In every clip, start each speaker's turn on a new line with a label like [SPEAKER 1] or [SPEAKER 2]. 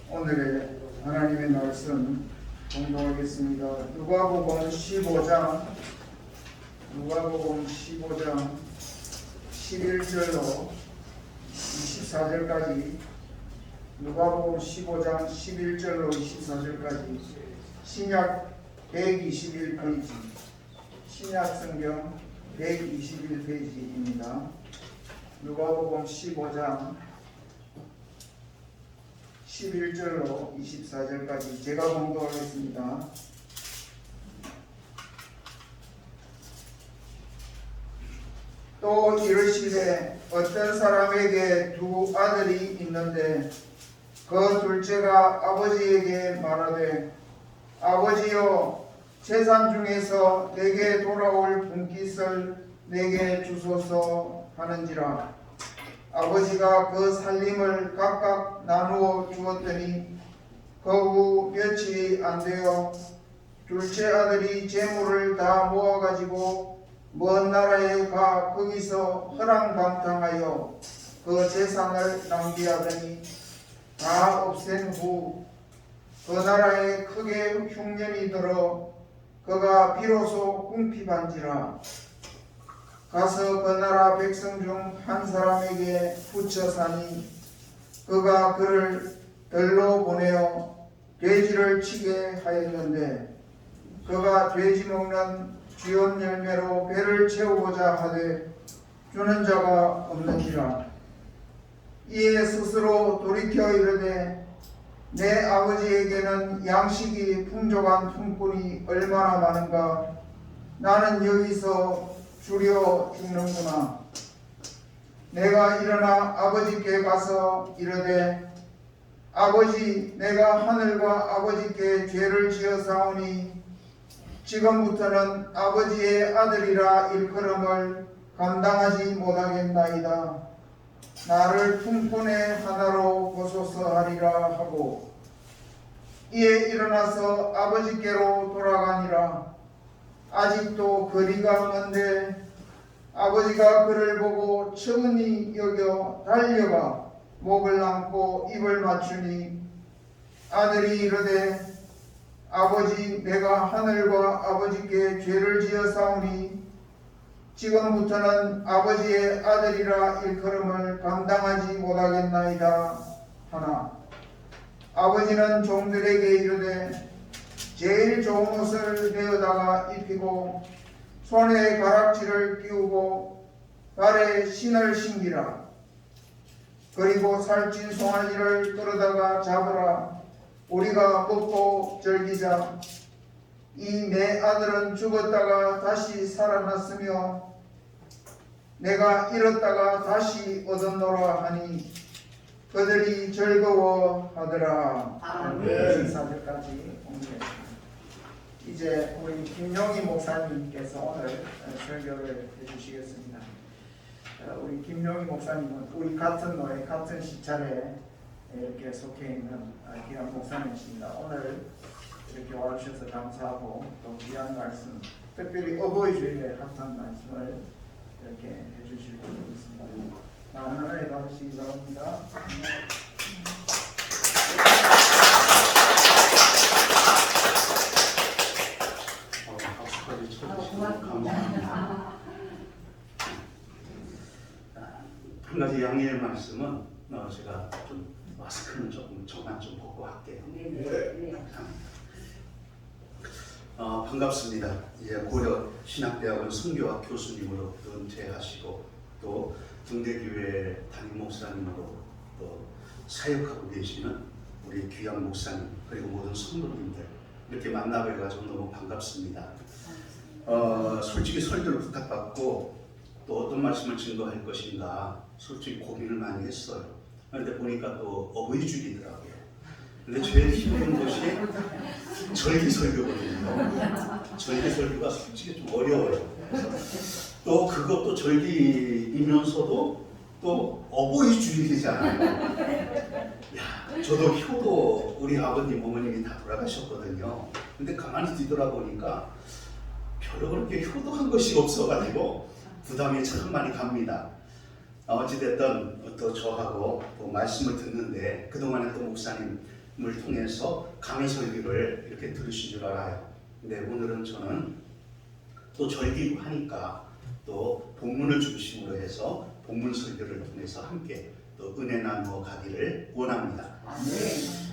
[SPEAKER 1] 오늘의 하나님의 말씀 공독하겠습니다. 누가복음 15장 11절로 24절까지 누가복음 15장 11절로 24절까지 신약 121페이지 신약성경 121페이지입니다. 누가복음 15장 11절로 24절까지 제가 공독하겠습니다. 또 이르시되 어떤 사람에게 두 아들이 있는데 그 둘째가 아버지에게 말하되 아버지여 재산 중에서 내게 돌아올 분깃을 내게 주소서 하는지라. 아버지가 그 살림을 각각 나누어 주었더니 그 후 며칠이 안 되어 둘째 아들이 재물을 다 모아가지고 먼 나라에 가 거기서 허랑방탕하여 그 재산을 낭비하더니 다 없앤 후 그 나라에 크게 흉년이 들어 그가 비로소 궁핍한지라. 가서 그 나라 백성 중 한 사람에게 붙여 사니 그가 그를 들로 보내어 돼지를 치게 하였는데 그가 돼지 먹는 쥐엄 열매로 배를 채우고자 하되 주는 자가 없는지라. 이에 스스로 돌이켜 이르되 내 아버지에게는 양식이 풍족한 품꾼이 얼마나 많은가. 나는 여기서 줄여 죽는구나. 내가 일어나 아버지께 가서 이르되 아버지, 내가 하늘과 아버지께 죄를 지어사오니 지금부터는 아버지의 아들이라 일컬음을 감당하지 못하겠나이다. 나를 품꾼의 하나로 보소서 하리라 하고 이에 일어나서 아버지께로 돌아가니라. 아직도 거리가 먼데 아버지가 그를 보고 측은히 여겨 달려가 목을 안고 입을 맞추니 아들이 이르되 아버지, 내가 하늘과 아버지께 죄를 지어사오니 지금부터는 아버지의 아들이라 일컬음을 감당하지 못하겠나이다 하나. 아버지는 종들에게 이르되 제일 좋은 옷을 내어다가 입히고 손에 가락지를 끼우고 발에 신을 신기라. 그리고 살찐 송아지를 끌어다가 잡으라. 우리가 먹고 즐기자. 이 내 아들은 죽었다가 다시 살아났으며 내가 잃었다가 다시 얻었노라 하니 그들이 즐거워하더라. 아멘. 4절까지 공부했습니다. 이제 우리 김용희 목사님께서 오늘 설교를 해주시겠습니다. 우리 김용희 목사님은 우리 같은 노래, 같은 시찰에 이렇게 속해 있는 귀한 목사님이십니다. 오늘 이렇게 와주셔서 감사하고 또 귀한 말씀, 특별히 어버이 주일에 합한 말씀을 이렇게 해주실 것 있습니다. 많은 은혜 받으시기 바랍니다.
[SPEAKER 2] 박수까지 쳐주시면 감사합니다. 한 가지 양해의 말씀은 제가 좀 마스크는 조금 저만 좀 벗고 할게요. 반갑습니다. 이제 고려 신학대학원 선교학 교수님으로 은퇴하시고 또 등대교회 담임 목사님으로 또 사역하고 계시는 우리 귀한 목사님 그리고 모든 성도님들 이렇게 만나뵈가지고 너무 반갑습니다. 솔직히 설교를 부탁받고 또 어떤 말씀을 증거할 것인가 솔직히 고민을 많이 했어요. 그런데 보니까 또 어버이주일이더라고요. 근데 제일 힘든 것이 절기설교거든요. 절기설교가 솔직히 좀 어려워요. 또 그것도 절기이면서도 또 어버이주일이잖아요. 야, 저도 효도 우리 아버님 어머님이 다 돌아가셨거든요. 근데 가만히 뒤돌아보니까 별로 그렇게 효도한 것이 없어가지고 부담이 참 많이 갑니다. 어찌됐든 또 저하고 또 말씀을 듣는데 그동안에 또 목사님을 통해서 강의 설교를 이렇게 들으신 줄 알아요. 근데 오늘은 저는 또 절기고 하니까 또 본문을 중심으로 해서 본문 설교를 통해서 함께 또 은혜 나누어 가기를 원합니다.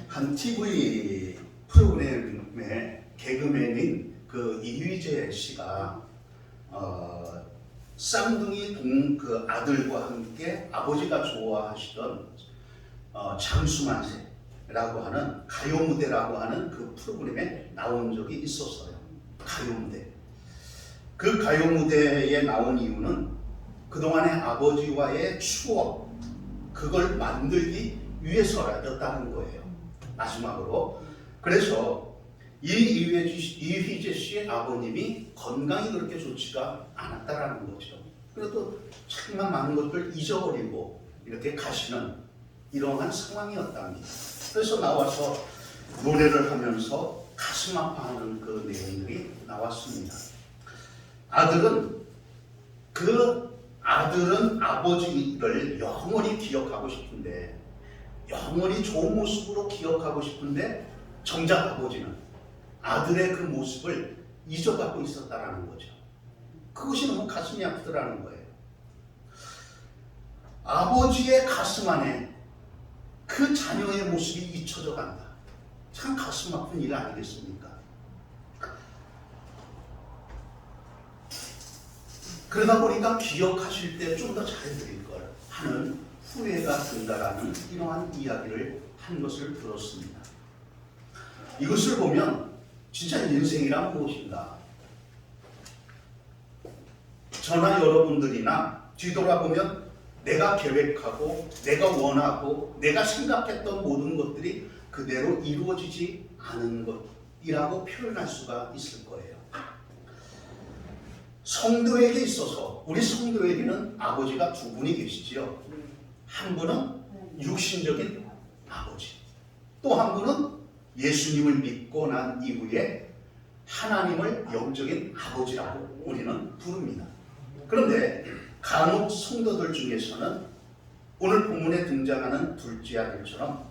[SPEAKER 2] 한 TV 프로그램의 개그맨인 그 이휘재 씨가 쌍둥이 그 아들과 함께 아버지가 좋아하시던 장수만세라고 하는 가요 무대라고 하는 그 프로그램에 나온 적이 있었어요. 가요 무대. 그 가요 무대에 나온 이유는 그동안의 아버지와의 추억, 그걸 만들기 위해서였다는 거예요. 마지막으로. 그래서 이휘재 씨의 아버님이 건강이 그렇게 좋지가 않았다라는 거죠. 그래도 정말 많은 것들 잊어버리고 이렇게 가시는 이러한 상황이었답니다. 그래서 나와서 노래를 하면서 가슴 아파하는 그 내용들이 나왔습니다. 아들은 아버지를 영원히 기억하고 싶은데, 영원히 좋은 모습으로 기억하고 싶은데, 정작 아버지는 아들의 그 모습을 잊어가고 있었다라는 거죠. 그것이 너무 가슴이 아프더라는 거예요. 아버지의 가슴 안에 그 자녀의 모습이 잊혀져 간다. 참 가슴 아픈 일 아니겠습니까? 그러다 보니까 기억하실 때 좀 더 잘해드릴 걸 하는 후회가 든다라는 이러한 이야기를 한 것을 들었습니다. 이것을 보면 진짜 인생이란 무엇인가? 저나 여러분들이나 뒤돌아보면 내가 계획하고 내가 원하고 내가 생각했던 모든 것들이 그대로 이루어지지 않은 것이라고 표현할 수가 있을 거예요. 성도에게 있어서 우리 성도에게는 아버지가 두 분이 계시지요. 한 분은 육신적인 아버지, 또 한 분은 예수님을 믿고 난 이후에 하나님을 영적인 아버지라고 우리는 부릅니다. 그런데 간혹 성도들 중에서는 오늘 본문에 등장하는 둘째 아들처럼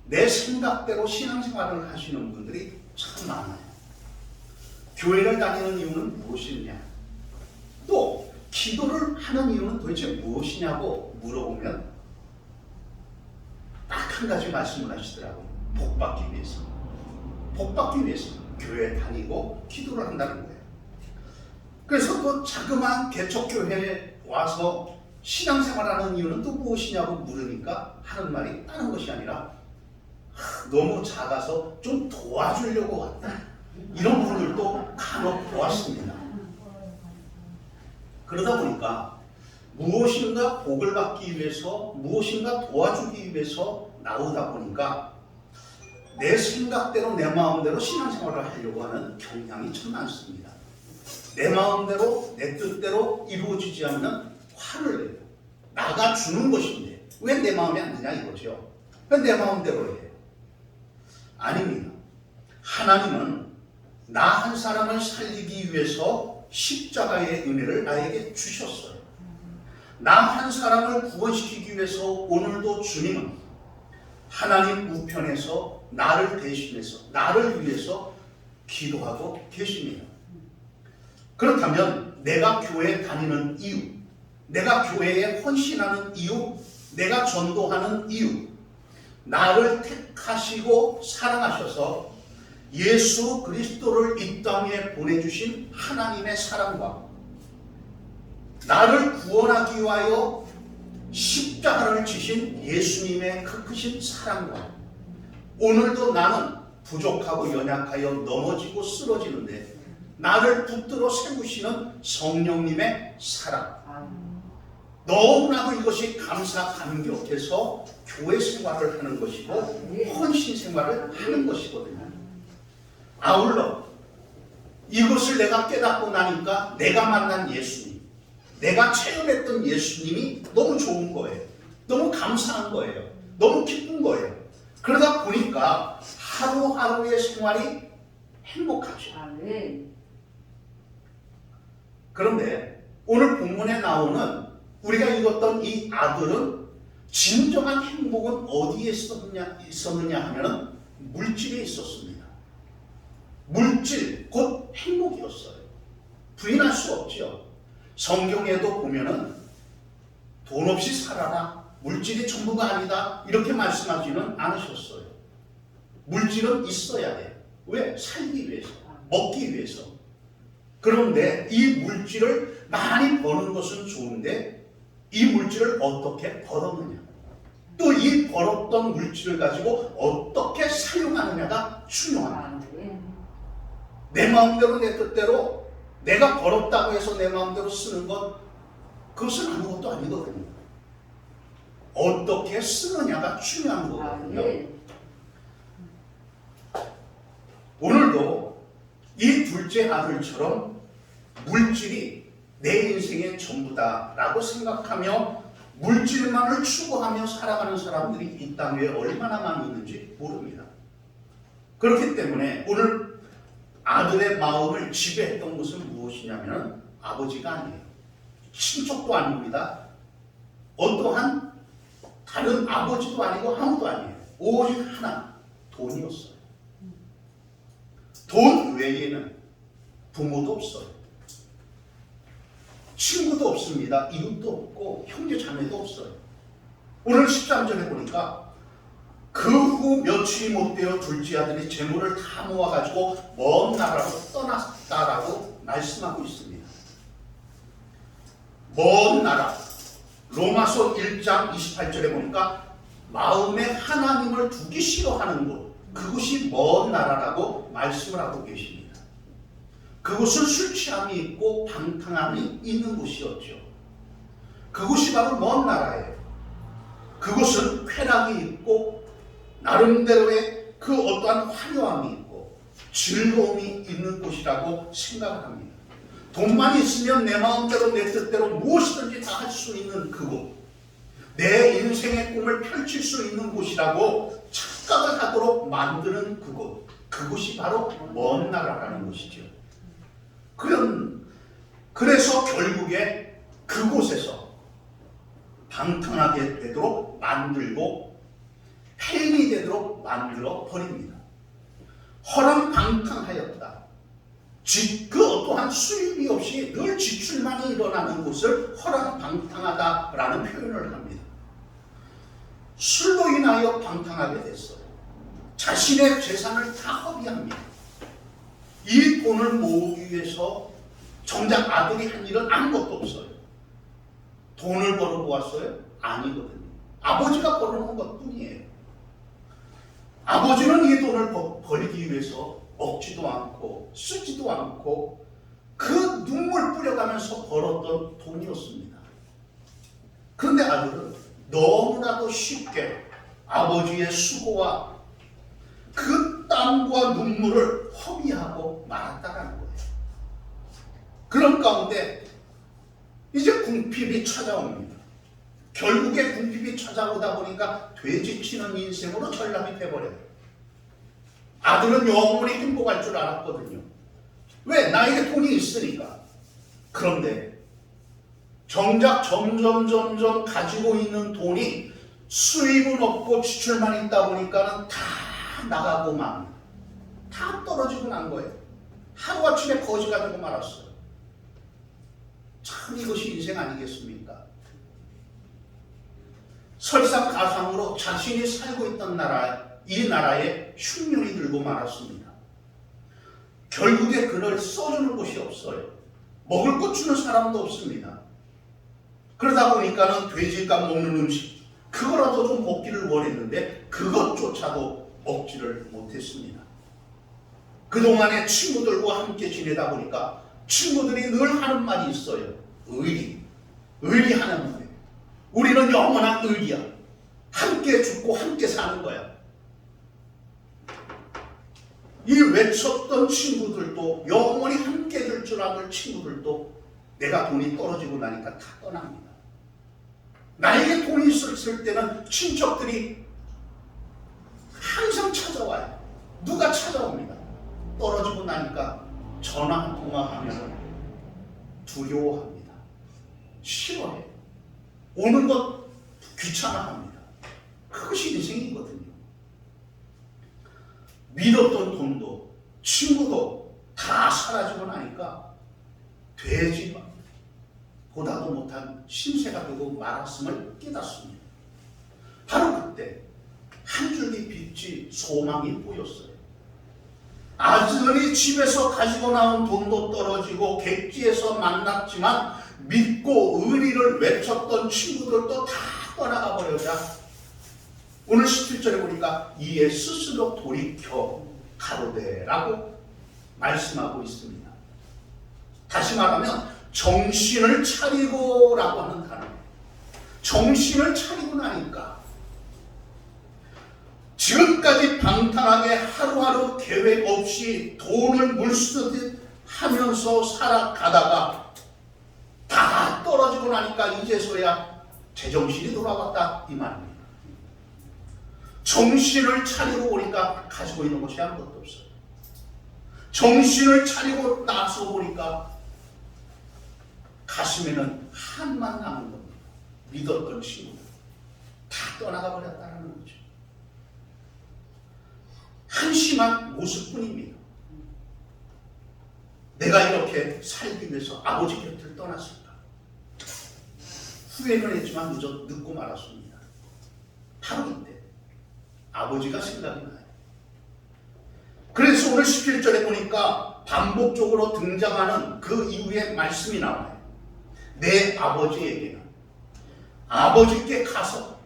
[SPEAKER 2] 내 생각대로 신앙생활을 하시는 분들이 참 많아요. 교회를 다니는 이유는 무엇이냐? 또 기도를 하는 이유는 도대체 무엇이냐고 물어보면 딱 한 가지 말씀을 하시더라고요. 복받기 위해서. 복받기 위해서 교회 다니고 기도를 한다는 거예요. 그래서 또 자그마한 개척교회에 와서 신앙생활하는 이유는 또 무엇이냐고 물으니까 하는 말이 다른 것이 아니라 너무 작아서 좀 도와주려고 왔다. 이런 분들도 간혹 보았습니다. 그러다 보니까 무엇인가 복을 받기 위해서, 무엇인가 도와주기 위해서 나오다 보니까 내 생각대로 내 마음대로 신앙생활을 하려고 하는 경향이 참 많습니다. 내 마음대로 내 뜻대로 이루어지지 않는 화를 내요. 나가 주는 것인데 왜 내 마음에 안 드냐 이거죠. 왜 내 마음대로 해요? 아닙니다. 하나님은 나 한 사람을 살리기 위해서 십자가의 은혜를 나에게 주셨어요. 나 한 사람을 구원시키기 위해서 오늘도 주님은 하나님 우편에서 나를 대신해서 나를 위해서 기도하고 계십니다. 그렇다면 내가 교회에 다니는 이유, 내가 교회에 헌신하는 이유, 내가 전도하는 이유, 나를 택하시고 사랑하셔서 예수 그리스도를 이 땅에 보내주신 하나님의 사랑과 나를 구원하기 위하여 십자가를 지신 예수님의 그 크신 사랑과 오늘도 나는 부족하고 연약하여 넘어지고 쓰러지는데 나를 붙들어 세우시는 성령님의 사랑, 너무나도 이것이 감사 감격해서 교회 생활을 하는 것이고 헌신 생활을 하는 것이거든요. 아울러 이것을 내가 깨닫고 나니까 내가 만난 예수님, 내가 체험했던 예수님이 너무 좋은 거예요. 너무 감사한 거예요. 너무 기쁜 거예요. 그러다 보니까 하루하루의 생활이 행복하죠. 그런데 오늘 본문에 나오는 우리가 읽었던 이 아들은 진정한 행복은 어디에 있었느냐 하면 물질에 있었습니다. 물질, 곧 행복이었어요. 부인할 수 없죠. 성경에도 보면은 돈 없이 살아라, 물질이 전부가 아니다, 이렇게 말씀하지는 않으셨어요. 물질은 있어야 돼요. 왜? 살기 위해서, 먹기 위해서. 그런데 이 물질을 많이 버는 것은 좋은데 이 물질을 어떻게 벌었느냐, 또 이 벌었던 물질을 가지고 어떻게 사용하느냐가 중요합니다. 내 마음대로 내 뜻대로 내가 벌었다고 해서 내 마음대로 쓰는 것, 그것은 아무것도 아니거든요. 어떻게 쓰느냐가 중요한 거거든요. 오늘도 이 둘째 아들처럼 물질이 내 인생의 전부다라고 생각하며 물질만을 추구하며 살아가는 사람들이 이 땅 위에 얼마나 많이 있는지 모릅니다. 그렇기 때문에 오늘 아들의 마음을 지배했던 것은 무엇이냐면 아버지가 아니에요. 친척도 아닙니다. 어떠한 다른 아버지도 아니고 아무도 아니에요. 오직 하나, 돈이었어요. 돈 외에는 부모도 없어요. 친구도 없습니다. 이웃도 없고 형제 자매도 없어요. 오늘 13절에 보니까 그 후 며칠이 못 되어 둘째 아들이 재물을 다 모아가지고 먼 나라로 떠났다라고 말씀하고 있습니다. 먼 나라, 로마서 1장 28절에 보니까 마음에 하나님을 두기 싫어하는 곳, 그곳이 먼 나라라고 말씀을 하고 계십니다. 그곳은 술 취함이 있고 방탕함이 있는 곳이었죠. 그곳이 바로 먼 나라예요. 그곳은 쾌락이 있고 나름대로의 그 어떠한 화려함이 있고 즐거움이 있는 곳이라고 생각을 합니다. 돈만 있으면 내 마음대로 내 뜻대로 무엇이든지 다 할 수 있는 그곳, 내 인생의 꿈을 펼칠 수 있는 곳이라고 착각을 하도록 만드는 그곳, 그곳이 바로 먼 나라라는 것이죠. 그래서 결국에 그곳에서 방탕하게 되도록 만들고 폐인이 되도록 만들어 버립니다. 허랑방탕하였다. 그 어떠한 수입이 없이 늘 지출만이 일어나는 곳을 허랑방탕하다라는 표현을 합니다. 술로 인하여 방탕하게 됐어요. 자신의 재산을 다 허비합니다. 이 돈을 모으기 위해서 정작 아들이 한 일은 아무것도 없어요. 돈을 벌어보았어요? 아니거든요. 아버지가 벌어놓은 것뿐이에요. 아버지는 이 돈을 벌기 위해서 먹지도 않고 쓰지도 않고 그 눈물 뿌려가면서 벌었던 돈이었습니다. 그런데 아들은 너무나도 쉽게 아버지의 수고와 그 땀과 눈물을 허비하고 말았다는 거예요. 그런 가운데 이제 궁핍이 찾아옵니다. 결국에 궁핍이 찾아오다 보니까 돼지치는 인생으로 전락이 돼버려요. 아들은 영원히 행복할 줄 알았거든요. 왜? 나에게 돈이 있으니까. 그런데 정작 점점 가지고 있는 돈이 수입은 없고 지출만 있다 보니까는 다 나가고 막 다 떨어지고 난 거예요. 하루아침에 거지가 되고 말았어요. 참 이것이 인생 아니겠습니까? 설상가상으로 자신이 살고 있던 나라, 이 나라에 흉년이 들고 말았습니다. 결국에 그를 써주는 곳이 없어요. 먹을 것 주는 사람도 없습니다. 그러다 보니까는 돼지값 먹는 음식, 그거라도 좀 먹기를 원했는데 그것조차도 먹지를 못했습니다. 그동안에 친구들과 함께 지내다 보니까 친구들이 늘 하는 말이 있어요. 의리하는 거예요. 우리는 영원한 의리야. 함께 죽고 함께 사는 거야. 이 외쳤던 친구들도, 영원히 함께 될 줄 아는 친구들도 내가 돈이 떨어지고 나니까 다 떠납니다. 나에게 돈이 있을 때는 친척들이 항상 찾아와요. 누가 찾아옵니다. 떨어지고 나니까 전화 한 통화하면 두려워합니다. 싫어해요. 오는 것 귀찮아합니다. 그것이 인생이거든요. 믿었던 돈도 친구도 다 사라지고 나니까 돼지보다도 못한 신세가 되고 말았음을 깨닫습니다. 바로 그때 한 줄기 빛이 소망이 보였어요. 아들이 집에서 가지고 나온 돈도 떨어지고 객지에서 만났지만 믿고 의리를 외쳤던 친구들도 다 떠나가 버려자 오늘 17절에 보니까 이에 스스로 돌이켜 가로되라고 말씀하고 있습니다. 다시 말하면 정신을 차리고 라고 하는 단어. 정신을 차리고 나니까 지금까지 방탕하게 하루하루 계획 없이 돈을 물쓰듯 하면서 살아가다가 다 떨어지고 나니까 이제서야 제정신이 돌아왔다 이 말입니다. 정신을 차리고 보니까 가지고 있는 것이 아무것도 없어요. 정신을 차리고 나서 보니까 가슴에는 한만 남은 겁니다. 믿었던 친구들 다 떠나가 버렸다는 거죠. 한심한 모습뿐입니다. 내가 이렇게 살기 위해서 아버지 곁을 떠났을까? 후회는 했지만 늦고 말았습니다. 바로 이때 아버지가 생각이 나요. 그래서 오늘 11절에 보니까 반복적으로 등장하는 그 이후에 말씀이 나와요. 내 아버지에게는 아버지께 가서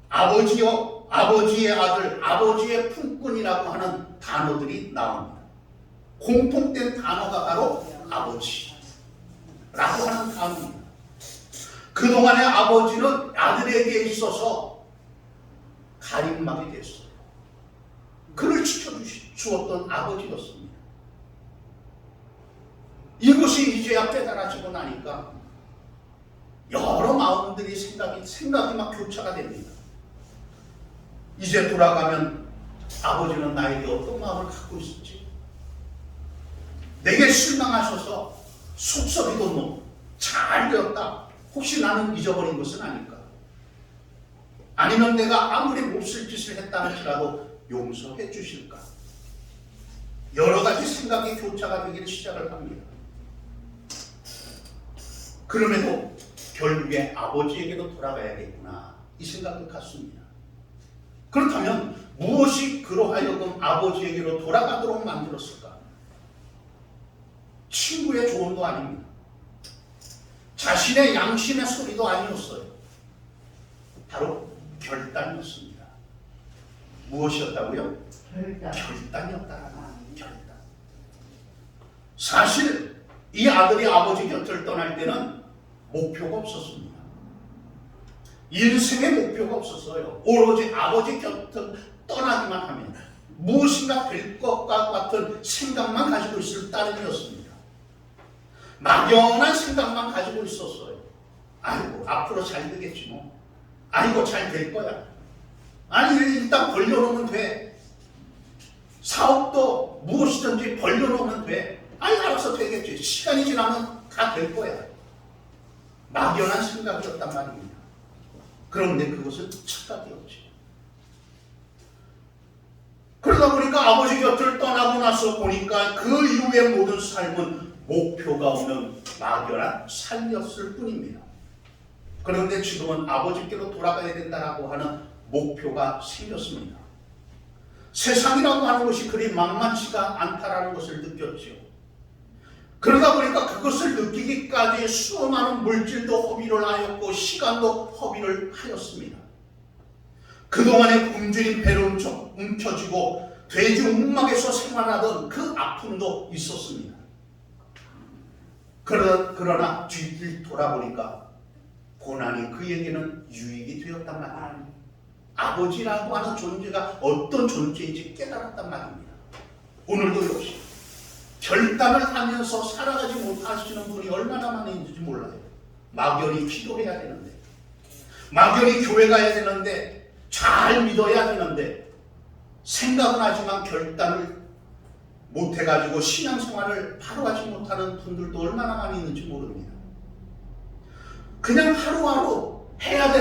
[SPEAKER 2] 아버지여, 아버지의 아들, 아버지의 품꾼이라고 하는 단어들이 나옵니다. 공통된 단어가 바로 아버지라고 하는 단어입니다. 그동안의 아버지는 아들에게 있어서 가림막이 됐어요. 그를 지켜주었던 아버지였습니다. 이것이 이제야 깨달아지고 나니까 여러 마음들이 생각이 막 교차가 됩니다. 이제 돌아가면 아버지는 나에게 어떤 마음을 갖고 있을지, 내게 실망하셔서 속썩이도 잘 되었다. 혹시 나는 잊어버린 것은 아닐까? 아니면 내가 아무리 몹쓸 짓을 했다 할지라도 용서해 주실까? 여러 가지 생각이 교차가 되기 시작을 합니다. 그럼에도 결국에 아버지에게도 돌아가야겠구나 이 생각을 갖습니다. 그렇다면 무엇이 그러하여금 아버지에게로 돌아가도록 만들었을까? 친구의 조언도 아닙니다. 자신의 양심의 소리도 아니었어요. 바로 결단이었습니다. 무엇이었다고요? 결단이었다라는 결단. 사실 이 아들이 아버지 곁을 떠날 때는 목표가 없었습니다. 인생의 목표가 없었어요. 오로지 아버지 곁을 떠나기만 하면 무엇인가 될 것과 같은 생각만 가지고 있을 따름이었습니다. 막연한 생각만 가지고 있었어요. 아이고 앞으로 잘 되겠지 뭐. 아이고 잘 될 거야. 아니 일단 벌려놓으면 돼. 사업도 무엇이든지 벌려놓으면 돼. 아니 알아서 되겠지. 시간이 지나면 다 될 거야. 막연한 생각이었단 말입니다. 그런데 그것은 착각이었지. 그러다 보니까 아버지 곁을 떠나고 나서 보니까 그 이후의 모든 삶은 목표가 없는 막연한 삶이었을 뿐입니다. 그런데 지금은 아버지께로 돌아가야 된다라고 하는 목표가 생겼습니다. 세상이라고 하는 것이 그리 만만치가 않다라는 것을 느꼈죠. 그러다 보니까 그것을 느끼기까지 수많은 물질도 허비를 하였고 시간도 허비를 하였습니다. 그동안의 굶주린 배를 움켜쥐고 돼지 움막에서 생활하던 그 아픔도 있었습니다. 그러나 뒤를 돌아보니까 고난이 그에게는 유익이 되었단 말이에요. 아버지라고 하는 존재가 어떤 존재인지 깨달았단 말입니다. 오늘도 역시 결단을 하면서 살아가지 못하시는 분이 얼마나 많이 있는지 몰라요. 막연히 기도해야 되는데, 막연히 교회 가야 되는데, 잘 믿어야 되는데 생각은 하지만 결단을 못해가지고 신앙생활을 바로 하지 못하는 분들도 얼마나 많이 있는지 모릅니다. 그냥 하루하루
[SPEAKER 3] 해야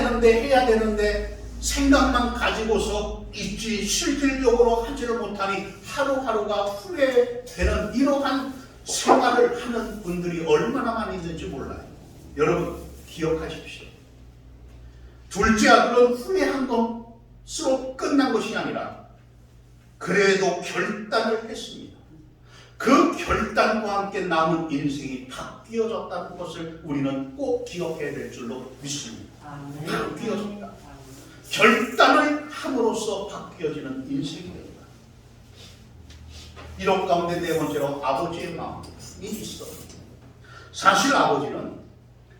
[SPEAKER 3] 되는데 생각만 가지고서 있지 실질적으로 하지를 못하니 하루하루가 후회되는 이러한 생활을 하는 분들이 얼마나 많이 있는지 몰라요. 여러분 기억하십시오. 둘째 아들은 후회한 것으로 끝난 것이 아니라 그래도 결단을 했습니다. 그 결단과 함께 남은 인생이 바뀌어졌다는 것을 우리는 꼭 기억해야 될 줄로 믿습니다. 바뀌어졌다. 결단을 함으로써 바뀌어지는 인생이 됩니다. 이런 가운데 네 번째로 아버지의 마음이 있어요. 사실 아버지는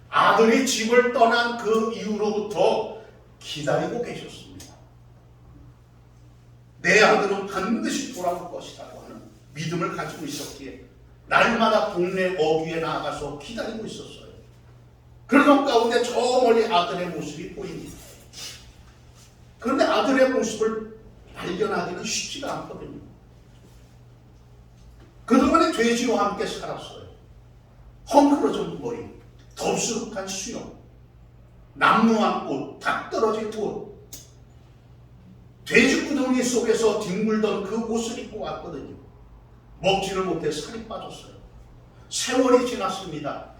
[SPEAKER 3] 아들이 집을 떠난 그 이후로부터 기다리고 계셨습니다. 내 아들은 반드시 돌아올 것이라고 하는 믿음을 가지고 있었기에 날마다 동네 어귀에 나가서 기다리고 있었어요. 그런 가운데 저 멀리 아들의 모습이 보입니다. 그런데 아들의 모습을 발견하기는 쉽지가 않거든요. 그동안에 돼지와 함께 살았어요. 헝클어진 머리, 덥수룩한 수염, 남루한 옷, 닭 떨어진 옷, 돼지 구덩이 속에서 뒹굴던 그 옷을 입고 왔거든요. 먹지를 못해 살이 빠졌어요. 세월이 지났습니다.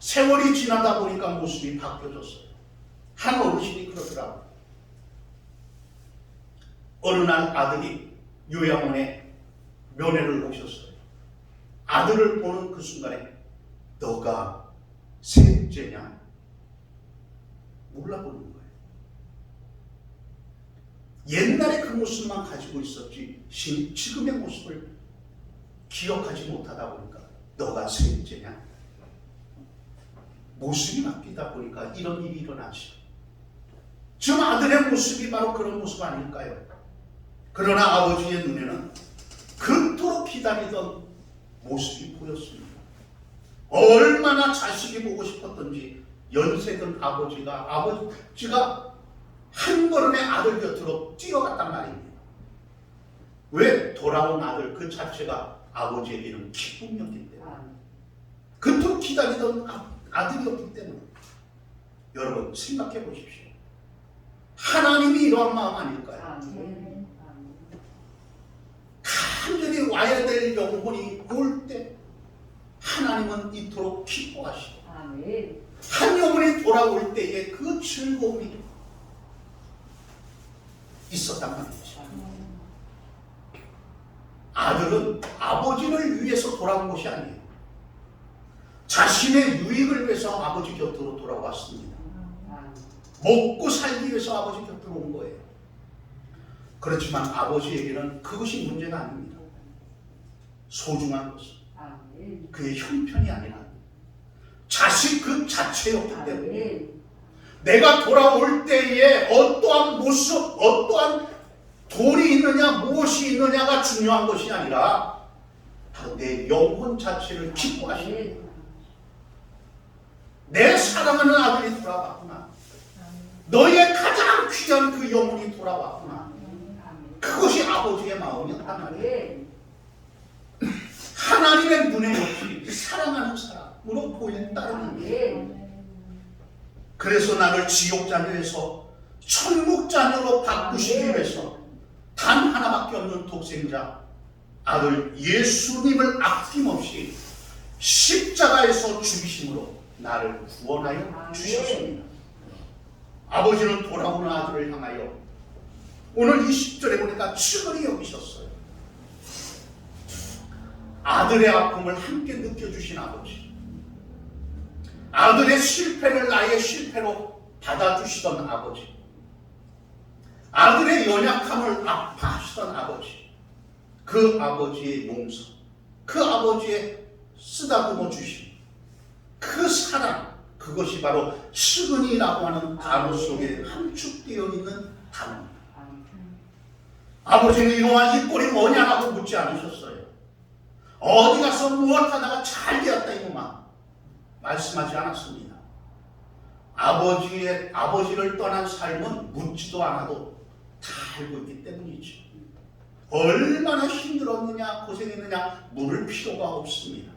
[SPEAKER 3] 세월이 지나다 보니까 모습이 바뀌어졌어요. 한 어르신이 그러더라고요. 어느 날 아들이 요양원에 면회를 오셨어요. 아들을 보는 그 순간에 너가 셋째냐? 몰라보는 거예요. 옛날에 그 모습만 가지고 있었지 지금의 모습을 기억하지 못하다 보니까 너가 셋째냐? 모습이 바뀌다 보니까 이런 일이 일어나죠. 지금 아들의 모습이 바로 그런 모습 아닐까요? 그러나 아버지의 눈에는 그토록 기다리던 모습이 보였습니다. 얼마나 자식이 보고 싶었던지 연세든 아버지가 한 걸음에 아들 곁으로 뛰어갔단 말입니다. 왜? 돌아온 아들 그 자체가 아버지에게는 기쁨이었기 때문에, 그토록 기다리던 아들이었기 때문에. 여러분 생각해 보십시오. 하나님이 이러한 마음 아닐까요? 간절히 와야 될 영혼이 올 때 하나님은 이토록 기뻐하시고 한 영혼이 돌아올 때에 그 즐거움이 있었단 말이죠. 아들은 아버지를 위해서 돌아온 것이 아니에요. 자신의 유익을 위해서 아버지 곁으로 돌아왔습니다. 먹고 살기 위해서 아버지 곁으로 온 거예요. 그렇지만 아버지에게는 그것이 문제가 아닙니다. 소중한 것은 그의 형편이 아니라 자식 그 자체였기 때문에 내가 돌아올 때에 어떠한 모습, 어떠한 돌이 있느냐, 무엇이 있느냐가 중요한 것이 아니라 바로 내 영혼 자체를 기뻐하시는 거예요. 내 사랑하는 아들이 돌아왔구나. 너의 가장 귀한 그 영혼이 돌아왔구나. 그것이 아버지의 마음이었단 말이에요. 하나님의 눈에 역시 사랑하는 사람으로 보인다는 거예요. 그래서 나를 지옥 자녀에서 천국 자녀로 바꾸시기 위해서 단 하나밖에 없는 독생자 아들 예수님을 아낌없이 십자가에서 죽이심으로 나를 구원하여 주셨습니다. 아버지는 돌아오는 아들을 향하여 오늘 20절에 보니까 측은히 여기셨어요. 아들의 아픔을 함께 느껴주신 아버지, 아들의 실패를 나의 실패로 받아주시던 아버지, 아들의 연약함을 아파하시던 아버지, 그 아버지의 용서, 그 아버지의 쓰다듬어 주심, 그 사랑, 그것이 바로 측은이라고 하는 단어 속에 함축되어 있는 단어입니다. 아버지는 이놈아 이 꼴이 뭐냐라고 묻지 않으셨어요. 어디 가서 무엇하다가 잘 되었다 이놈아 말씀하지 않았습니다. 아버지를 떠난 삶은 묻지도 않아도 다 알고 있기 때문이죠. 얼마나 힘들었느냐 고생했느냐 물을 필요가 없습니다.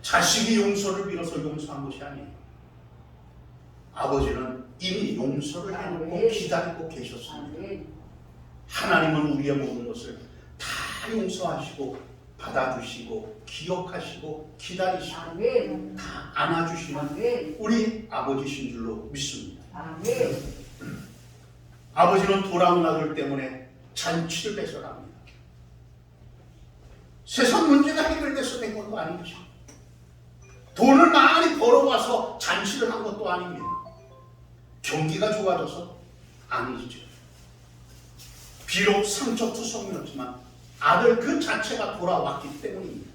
[SPEAKER 3] 자식이 용서를 빌어서 용서한 것이 아니에요. 아버지는 이미 용서를 해놓고
[SPEAKER 4] 아멘.
[SPEAKER 3] 기다리고 계셨습니다.
[SPEAKER 4] 아멘.
[SPEAKER 3] 하나님은 우리의 모든 것을 다 용서하시고 받아주시고 기억하시고 기다리시고
[SPEAKER 4] 아멘.
[SPEAKER 3] 다 안아주시는
[SPEAKER 4] 아멘.
[SPEAKER 3] 우리 아버지신 줄로 믿습니다.
[SPEAKER 4] 아멘.
[SPEAKER 3] 아버지는 돌아온 아들 때문에 잔치를 배설합니다. 세상 문제가 해결돼서 된 것도 아니죠. 돈을 많이 벌어와서 잔치를 한 것도 아닙니다. 경기가 좋아져서 아니죠. 비록 상처투성이었지만 아들 그 자체가 돌아왔기 때문입니다.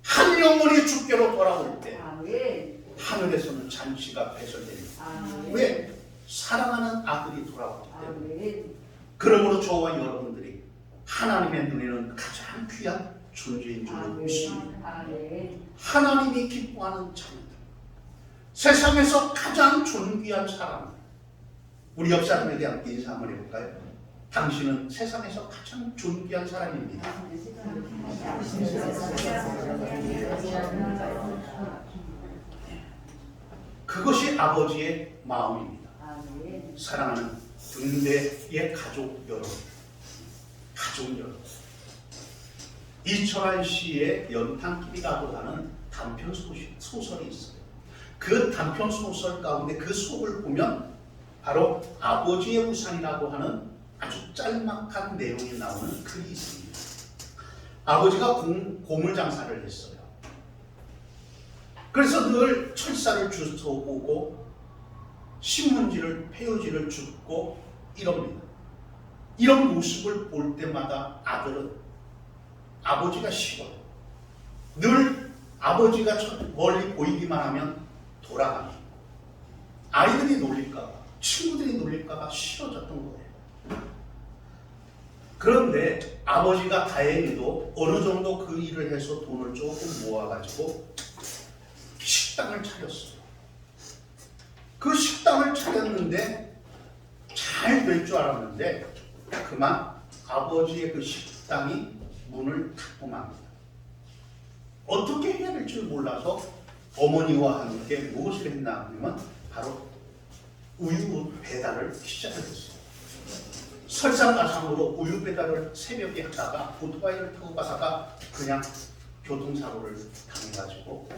[SPEAKER 3] 한 영혼이 주께로 돌아올 때
[SPEAKER 4] 아멘.
[SPEAKER 3] 하늘에서는 잔치가 배설됩니다.
[SPEAKER 4] 아멘.
[SPEAKER 3] 왜? 사랑하는 아들이 돌아왔기 때문에.
[SPEAKER 4] 아멘.
[SPEAKER 3] 그러므로 저와 여러분들이 하나님의 눈에는 가장 귀한 존재인 줄 믿습니다.
[SPEAKER 4] 아멘.
[SPEAKER 3] 하나님이 기뻐하는 자녀들, 세상에서 가장 존귀한 사람. 우리 옆 사람에게 함께 인사 한번 해볼까요? 당신은 세상에서 가장 존귀한 사람입니다. 그것이 아버지의 마음입니다.
[SPEAKER 4] 아멘.
[SPEAKER 3] 사랑하는 등대의 가족 여러분, 가족 여러분. 이철환 씨의 연탄끼리라고 하는 단편 소설이 있어요. 그 단편 소설 가운데 그 속을 보면 바로 아버지의 우산이라고 하는 아주 짤막한 내용이 나오는 글이 있습니다. 아버지가 고물 장사를 했어요. 그래서 늘 철사를 주워오고 신문지를 폐유지를 줍고 이럽니다. 이런 모습을 볼 때마다 아들은 아버지가 싫어요. 늘 아버지가 멀리 보이기만 하면 돌아가기. 아이들이 놀릴까봐, 친구들이 놀릴까봐 싫어졌던 거예요. 그런데 아버지가 다행히도 어느 정도 그 일을 해서 돈을 조금 모아가지고 식당을 차렸어요. 그 식당을 차렸는데 잘 될 줄 알았는데 그만 아버지의 그 식당이 문을 닫고 맙니다. 어떻게 해야 될지 몰라서 어머니와 함께 무엇을 했나 하면 바로 우유 배달을 시작했어요. 설상가상으로 우유 배달을 새벽에 하다가 오토바이를 타고 가다가 그냥 교통사고를 당해가지고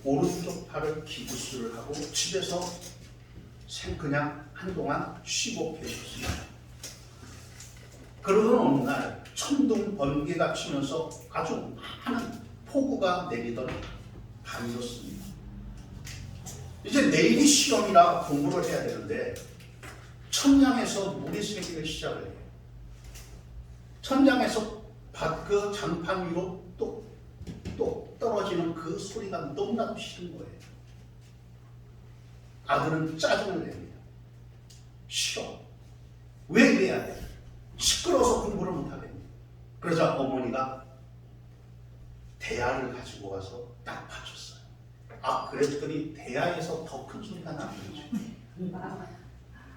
[SPEAKER 3] 오른쪽 팔을 기부스를 하고 집에서 그냥 한동안 쉬고 계셨습니다. 그러던 어느 날 천둥 번개가 치면서 아주 많은 폭우가 내리던 밤이었습니다. 이제 내일이 시험이라 공부를 해야 되는데 천장에서 물이 새기기 시작을 해요. 천장에서 그 장판 위로 똑 떨어지는 그 소리가 너무나도 싫은 거예요. 아들은 짜증을 냅니다. 싫어. 왜 이래야 돼? 시끄러워서 공부를 못하겠네. 그러자 어머니가 대야를 가지고 와서 딱 받쳤어요. 아, 그랬더니 대야에서 더 큰 소리가 나는 거죠.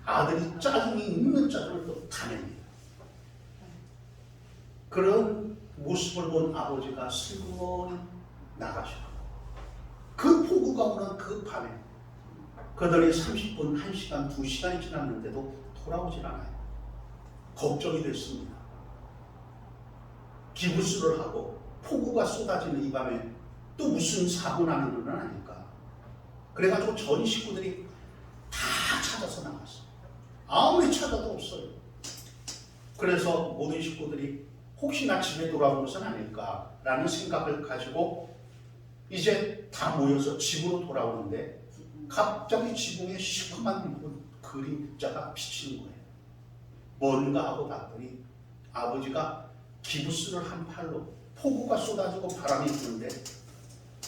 [SPEAKER 3] 아들이 짜증이 있는 짜증을 또 타냅니다. 그런 모습을 본 아버지가 슬그머니 나가시고 그 폭우가 오는 그 밤에 그들이 30분, 1시간, 2시간이 지났는데도 돌아오질 않아요. 걱정이 됐습니다. 기부스를 하고 폭우가 쏟아지는 이 밤에 또 무슨 사고 나는 건 아닐까. 그래가지고 전 식구들이 다 찾아서 나갔어요. 아무리 찾아도 없어요. 그래서 모든 식구들이 혹시나 집에 돌아온 것은 아닐까라는 생각을 가지고 이제 다 모여서 집으로 돌아오는데 갑자기 지붕에 시커먼 그림자가 비치는 거예요. 뭔가 하고 봤더니 아버지가 기부스를 한 팔로 폭우가 쏟아지고 바람이 부는데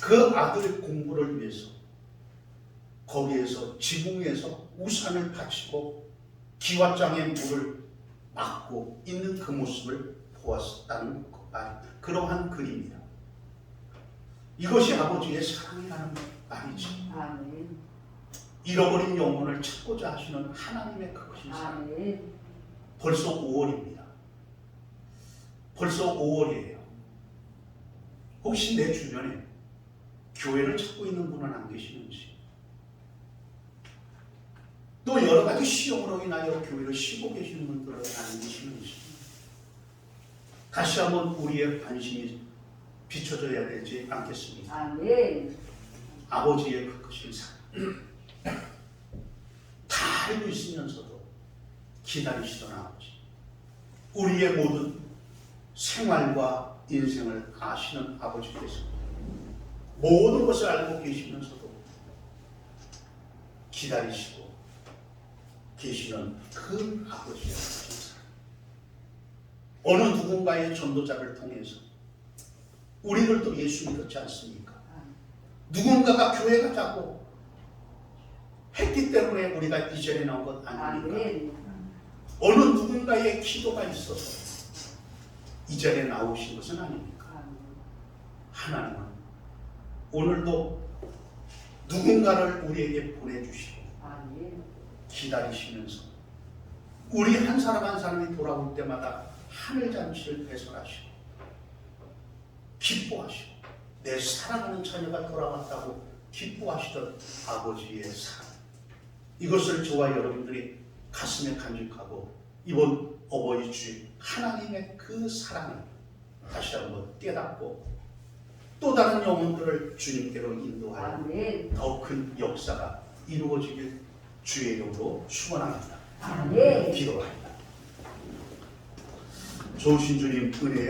[SPEAKER 3] 그 아들의 공부를 위해서 거기에서 지붕 위에서 우산을 받치고 기왓장에 물을 막고 있는 그 모습을 보았다는 그러한 글입니다. 이것이 아버지의 사랑이라는 말이지.
[SPEAKER 4] 아멘.
[SPEAKER 3] 잃어버린 영혼을 찾고자 하시는 하나님의 그것이 사랑.
[SPEAKER 4] 아멘.
[SPEAKER 3] 벌써 5월입니다. 벌써 5월이에요. 혹시 내 주변에 교회를 찾고 있는 분은 안 계시는지? 또 여러 가지 시험으로 인하여 교회를 쉬고 계시는 분들을 알리시는 것입니다. 다시 한번 우리의 관심이 비춰져야 되지 않겠습니까?
[SPEAKER 4] 아멘.
[SPEAKER 3] 아버지의 그 크신 사랑 다 알고 있으면서도 기다리시던 아버지, 우리의 모든 생활과 인생을 아시는 아버지께서 모든 것을 알고 계시면서도 기다리시고 계시는 그 아버지의 크신 사랑, 어느 누군가의 전도자를 통해서 우리들도 예수 믿었지 않습니까? 누군가가 교회 가자고 했기 때문에 우리가 이 자리에 나온 것 아닙니까?
[SPEAKER 4] 아멘.
[SPEAKER 3] 어느 누군가의 기도가 있어서 이 자리에 나오신 것은 아닙니까? 하나님은 오늘도 누군가를 우리에게 보내주시고
[SPEAKER 4] 아멘.
[SPEAKER 3] 기다리시면서 우리 한 사람 한 사람이 돌아올 때마다 하늘잔치를 배설하시고 기뻐하시고 내 사랑하는 자녀가 돌아왔다고 기뻐하시던 아버지의 사랑, 이것을 저와 여러분들이 가슴에 간직하고 이번 어버이 주일 하나님의 그 사랑을 다시 한번 깨닫고 또 다른 영혼들을 주님께로 인도하여
[SPEAKER 4] 아멘.
[SPEAKER 3] 더 큰 역사가 이루어지길 주의 이름으로 축원합니다.
[SPEAKER 4] 아멘.
[SPEAKER 3] 기도합니다. 좋으신 주님 은혜